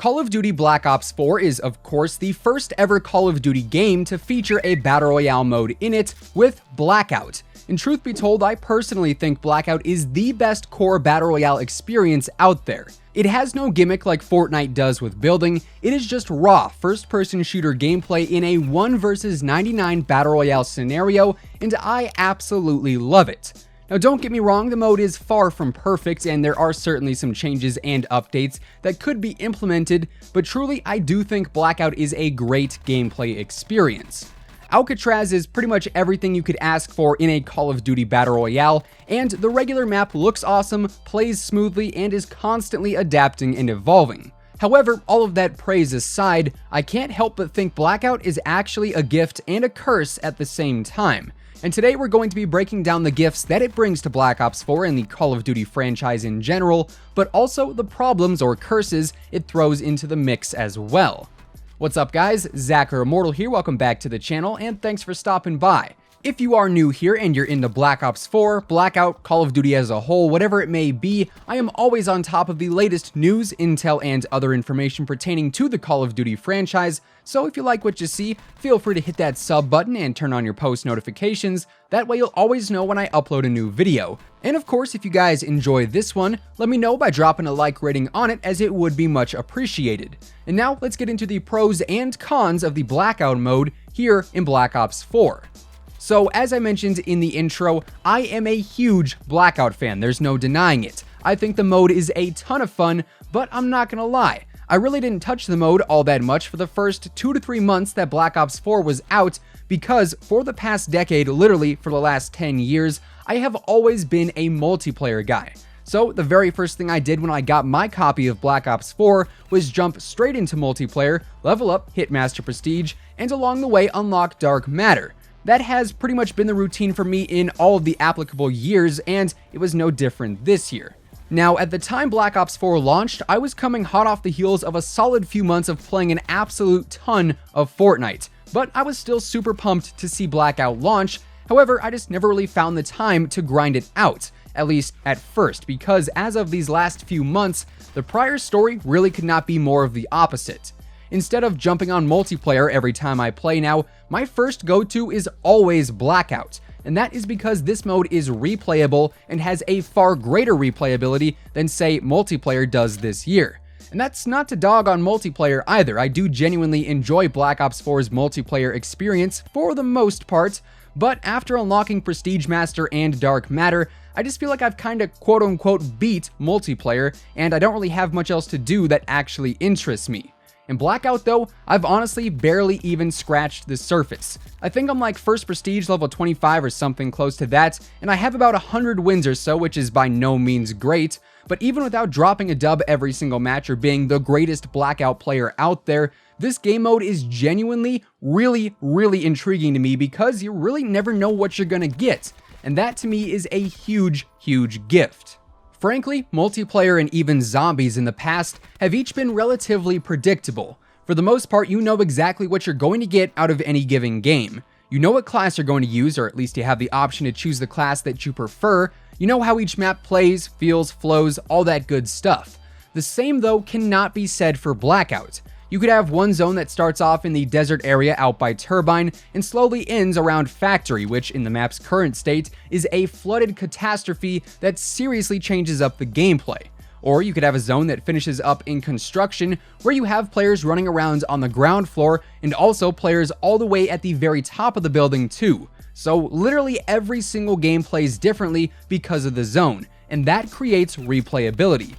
Call of Duty Black Ops 4 is, of course, the first ever Call of Duty game to feature a Battle Royale mode in it with Blackout. And truth be told, I personally think Blackout is the best core Battle Royale experience out there. It has no gimmick like Fortnite does with building, it is just raw first-person shooter gameplay in a 1 vs 99 Battle Royale scenario, and I absolutely love it. Now don't get me wrong, the mode is far from perfect and there are certainly some changes and updates that could be implemented, but truly I do think Blackout is a great gameplay experience. Alcatraz is pretty much everything you could ask for in a Call of Duty Battle Royale, and the regular map looks awesome, plays smoothly, and is constantly adapting and evolving. However, all of that praise aside, I can't help but think Blackout is actually a gift and a curse at the same time. And today we're going to be breaking down the gifts that it brings to Black Ops 4 and the Call of Duty franchise in general, but also the problems or curses it throws into the mix as well. What's up guys, WhosImmortal here, welcome back to the channel and thanks for stopping by. If you are new here and you're into Black Ops 4, Blackout, Call of Duty as a whole, whatever it may be, I am always on top of the latest news, intel, and other information pertaining to the Call of Duty franchise, so if you like what you see, feel free to hit that sub button and turn on your post notifications, that way you'll always know when I upload a new video. And of course, if you guys enjoy this one, let me know by dropping a like rating on it as it would be much appreciated. And now let's get into the pros and cons of the Blackout mode here in Black Ops 4. So as I mentioned in the intro, I am a huge Blackout fan, there's no denying it. I think the mode is a ton of fun, but I'm not gonna lie, I really didn't touch the mode all that much for the first 2 to 3 months that Black Ops 4 was out, because for the past decade, literally for the last 10 years, I have always been a multiplayer guy. So the very first thing I did when I got my copy of Black Ops 4 was jump straight into multiplayer, level up, hit Master Prestige, and along the way unlock Dark Matter. That has pretty much been the routine for me in all of the applicable years, and it was no different this year. Now, at the time Black Ops 4 launched, I was coming hot off the heels of a solid few months of playing an absolute ton of Fortnite, but I was still super pumped to see Blackout launch. However, I just never really found the time to grind it out, at least at first, because as of these last few months, the prior story really could not be more of the opposite. Instead of jumping on multiplayer every time I play now, my first go-to is always Blackout, and that is because this mode is replayable and has a far greater replayability than, say, multiplayer does this year. And that's not to dog on multiplayer either, I do genuinely enjoy Black Ops 4's multiplayer experience for the most part, but after unlocking Prestige Master and Dark Matter, I just feel like I've kinda quote-unquote beat multiplayer, and I don't really have much else to do that actually interests me. In Blackout though, I've honestly barely even scratched the surface. I think I'm like first prestige level 25 or something close to that, and I have about 100 wins or so, which is by no means great, but even without dropping a dub every single match or being the greatest Blackout player out there, this game mode is genuinely really intriguing to me because you really never know what you're gonna get, and that to me is a huge gift. Frankly, multiplayer and even zombies in the past have each been relatively predictable. For the most part, you know exactly what you're going to get out of any given game. You know what class you're going to use, or at least you have the option to choose the class that you prefer. You know how each map plays, feels, flows, all that good stuff. The same though cannot be said for Blackout. You could have one zone that starts off in the desert area out by Turbine and slowly ends around Factory, which in the map's current state is a flooded catastrophe that seriously changes up the gameplay. Or you could have a zone that finishes up in Construction, where you have players running around on the ground floor and also players all the way at the very top of the building too. So literally every single game plays differently because of the zone, and that creates replayability.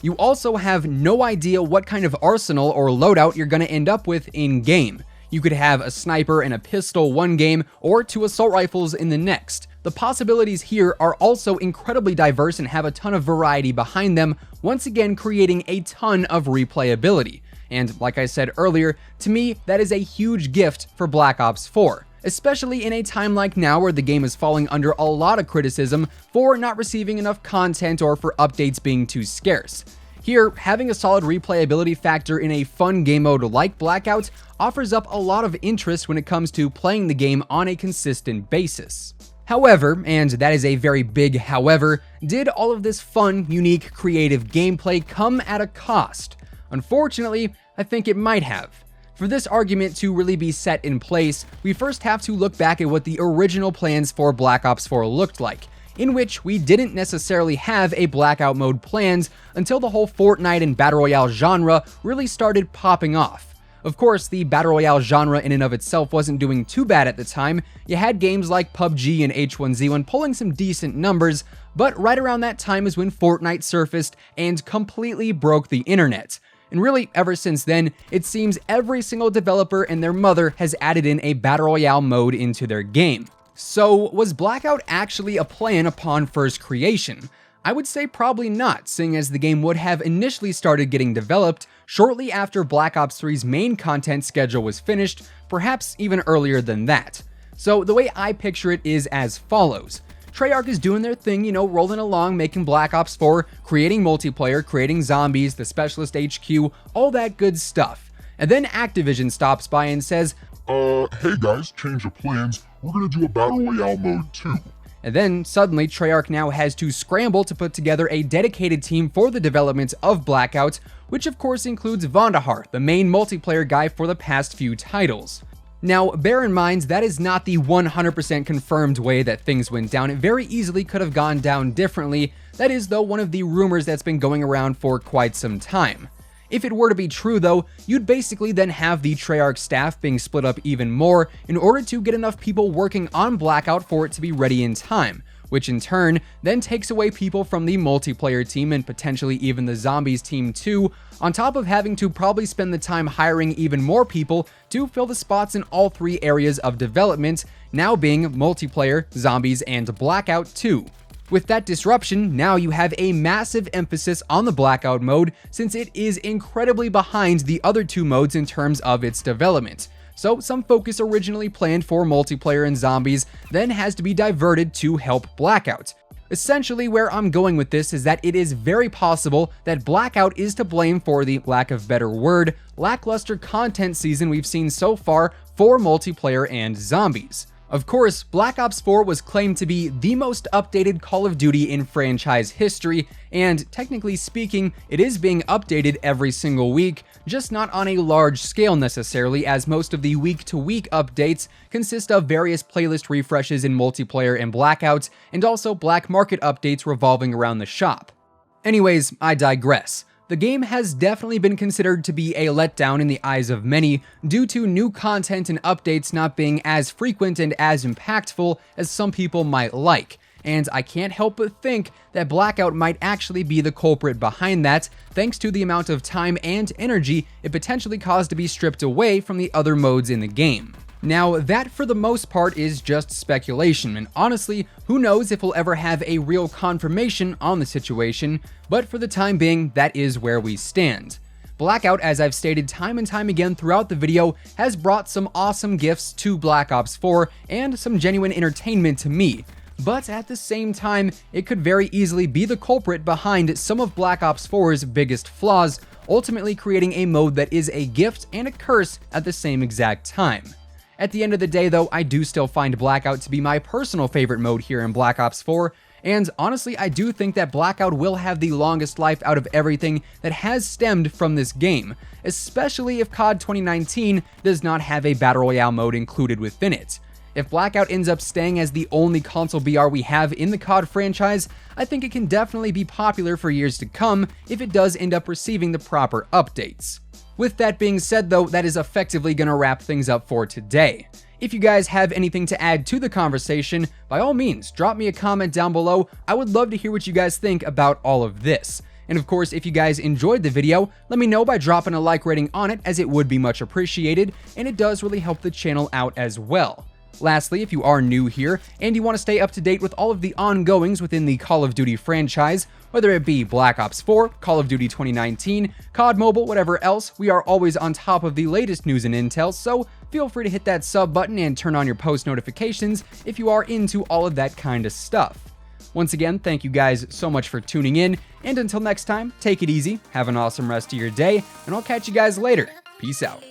You also have no idea what kind of arsenal or loadout you're going to end up with in-game. You could have a sniper and a pistol one game, or 2 assault rifles in the next. The possibilities here are also incredibly diverse and have a ton of variety behind them, once again creating a ton of replayability. And like I said earlier, to me, that is a huge gift for Black Ops 4. Especially in a time like now where the game is falling under a lot of criticism for not receiving enough content or for updates being too scarce. Here, having a solid replayability factor in a fun game mode like Blackout offers up a lot of interest when it comes to playing the game on a consistent basis. However, and that is a very big however, did all of this fun, unique, creative gameplay come at a cost? Unfortunately, I think it might have. For this argument to really be set in place, we first have to look back at what the original plans for Black Ops 4 looked like, in which we didn't necessarily have a Blackout mode planned until the whole Fortnite and Battle Royale genre really started popping off. Of course, the Battle Royale genre in and of itself wasn't doing too bad at the time. You had games like PUBG and H1Z1 pulling some decent numbers, but right around that time is when Fortnite surfaced and completely broke the internet. And really, ever since then, it seems every single developer and their mother has added in a Battle Royale mode into their game. So, was Blackout actually a plan upon first creation? I would say probably not, seeing as the game would have initially started getting developed shortly after Black Ops 3's main content schedule was finished, perhaps even earlier than that. So, the way I picture it is as follows. Treyarch is doing their thing, rolling along, making Black Ops 4, creating multiplayer, creating zombies, the Specialist HQ, all that good stuff. And then Activision stops by and says, hey guys, change of plans, we're gonna do a Battle Royale mode too. And then suddenly Treyarch now has to scramble to put together a dedicated team for the development of Blackout, which of course includes Vandahar, the main multiplayer guy for the past few titles. Now, bear in mind, that is not the 100% confirmed way that things went down. It very easily could have gone down differently. That is, though, one of the rumors that's been going around for quite some time. If it were to be true, though, you'd basically then have the Treyarch staff being split up even more in order to get enough people working on Blackout for it to be ready in time, which in turn then takes away people from the multiplayer team and potentially even the zombies team too, on top of having to probably spend the time hiring even more people to fill the spots in all three areas of development, now being multiplayer, zombies, and Blackout 2. With that disruption, now you have a massive emphasis on the Blackout mode since it is incredibly behind the other two modes in terms of its development. So some focus originally planned for multiplayer and zombies then has to be diverted to help Blackout. Essentially, where I'm going with this is that it is very possible that Blackout is to blame for the lack of better word, lackluster content season we've seen so far for multiplayer and zombies. Of course, Black Ops 4 was claimed to be the most updated Call of Duty in franchise history, and technically speaking, it is being updated every single week, just not on a large scale necessarily, as most of the week-to-week updates consist of various playlist refreshes in multiplayer and Blackouts, and also black market updates revolving around the shop. Anyways, I digress. The game has definitely been considered to be a letdown in the eyes of many due to new content and updates not being as frequent and as impactful as some people might like, and I can't help but think that Blackout might actually be the culprit behind that, thanks to the amount of time and energy it potentially caused to be stripped away from the other modes in the game. Now, that for the most part is just speculation, and honestly, who knows if we'll ever have a real confirmation on the situation, but for the time being, that is where we stand. Blackout, as I've stated time and time again throughout the video, has brought some awesome gifts to Black Ops 4 and some genuine entertainment to me. But at the same time, it could very easily be the culprit behind some of Black Ops 4's biggest flaws, ultimately creating a mode that is a gift and a curse at the same exact time. At the end of the day, though, I do still find Blackout to be my personal favorite mode here in Black Ops 4, and honestly, I do think that Blackout will have the longest life out of everything that has stemmed from this game, especially if COD 2019 does not have a Battle Royale mode included within it. If Blackout ends up staying as the only console BR we have in the COD franchise, I think it can definitely be popular for years to come if it does end up receiving the proper updates. With that being said though, that is effectively going to wrap things up for today. If you guys have anything to add to the conversation, by all means, drop me a comment down below. I would love to hear what you guys think about all of this. And of course, if you guys enjoyed the video, let me know by dropping a like rating on it, as it would be much appreciated, and it does really help the channel out as well. Lastly, if you are new here and you want to stay up to date with all of the ongoings within the Call of Duty franchise, whether it be Black Ops 4, Call of Duty 2019, COD Mobile, whatever else, we are always on top of the latest news and intel, so feel free to hit that sub button and turn on your post notifications if you are into all of that kind of stuff. Once again, thank you guys so much for tuning in, and until next time, take it easy, have an awesome rest of your day, and I'll catch you guys later. Peace out.